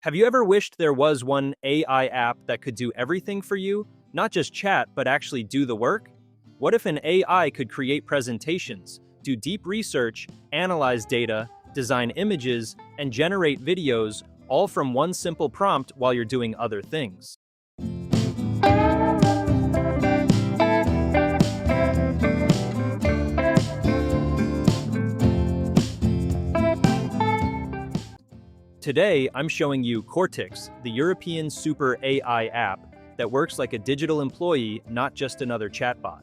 Have you ever wished there was one AI app that could do everything for you? Not just chat, but actually do the work? What if an AI could create presentations, do deep research, analyze data, design images, and generate videos, all from one simple prompt while you're doing other things? Today, I'm showing you Kortix, the European Super AI app that works like a digital employee, not just another chatbot.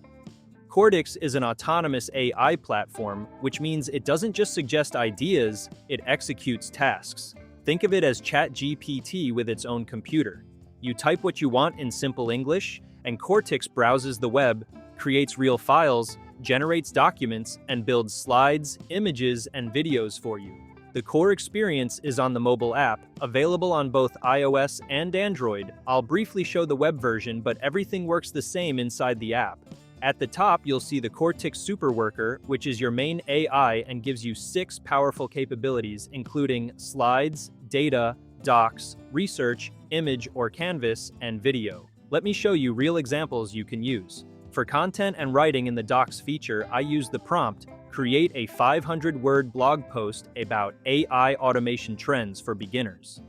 Kortix is an autonomous AI platform, which means it doesn't just suggest ideas, it executes tasks. Think of it as ChatGPT with its own computer. You type what you want in simple English, and Kortix browses the web, creates real files, generates documents, and builds slides, images, and videos for you. The core experience is on the mobile app, available on both iOS and Android. I'll briefly show the web version, but everything works the same inside the app. At the top, you'll see the Kortix Super Worker, which is your main AI and gives you 6 powerful capabilities, including slides, data, docs, research, image or canvas, and video. Let me show you real examples you can use. For content and writing in the docs feature, I use the prompt, create a 500-word blog post about AI automation trends for beginners.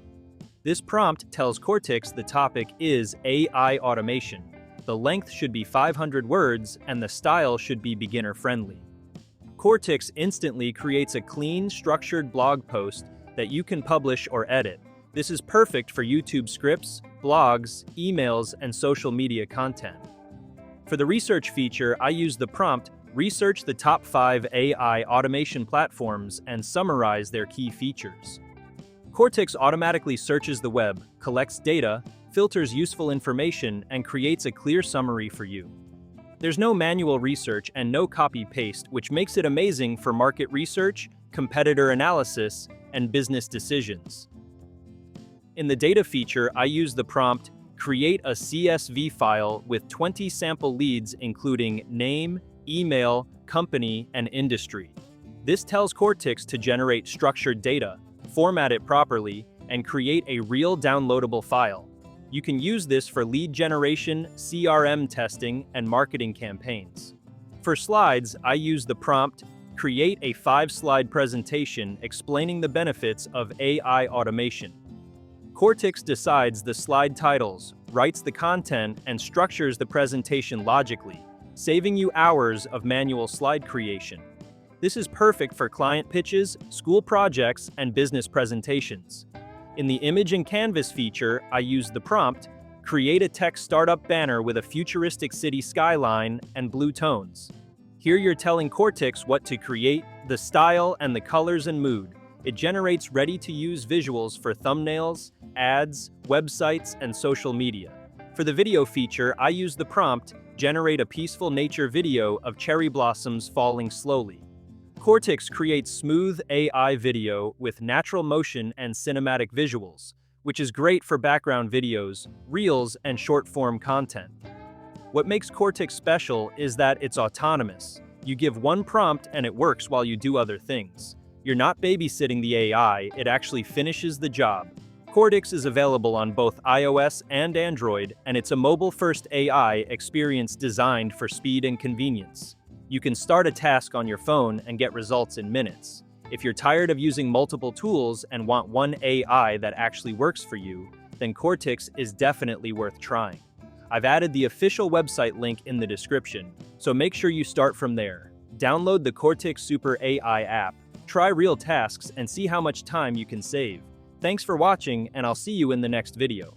This prompt tells Kortix the topic is AI automation. The length should be 500 words and the style should be beginner-friendly. Kortix instantly creates a clean, structured blog post that you can publish or edit. This is perfect for YouTube scripts, blogs, emails, and social media content. For the research feature, I use the prompt, research the top 5 AI automation platforms and summarize their key features. Kortix automatically searches the web, collects data, filters useful information, and creates a clear summary for you. There's no manual research and no copy-paste, which makes it amazing for market research, competitor analysis, and business decisions. In the data feature, I use the prompt, create a CSV file with 20 sample leads including name, email, company, and industry. This tells Kortix to generate structured data, format it properly, and create a real downloadable file. You can use this for lead generation, CRM testing, and marketing campaigns. For slides, I use the prompt, create a 5-slide presentation explaining the benefits of AI automation. Kortix decides the slide titles, writes the content, and structures the presentation logically, saving you hours of manual slide creation. This is perfect for client pitches, school projects, and business presentations. In the image and canvas feature, I use the prompt, create a tech startup banner with a futuristic city skyline and blue tones. Here you're telling Kortix what to create, the style, and the colors and mood. It generates ready-to-use visuals for thumbnails, ads, websites, and social media. For the video feature, I use the prompt, generate a peaceful nature video of cherry blossoms falling slowly. Kortix creates smooth AI video with natural motion and cinematic visuals, which is great for background videos, reels, and short-form content. What makes Kortix special is that it's autonomous. You give one prompt and it works while you do other things. You're not babysitting the AI, it actually finishes the job. Kortix is available on both iOS and Android, and it's a mobile-first AI experience designed for speed and convenience. You can start a task on your phone and get results in minutes. If you're tired of using multiple tools and want one AI that actually works for you, then Kortix is definitely worth trying. I've added the official website link in the description, so make sure you start from there. Download the Kortix Super AI app, try real tasks, and see how much time you can save. Thanks for watching, and I'll see you in the next video.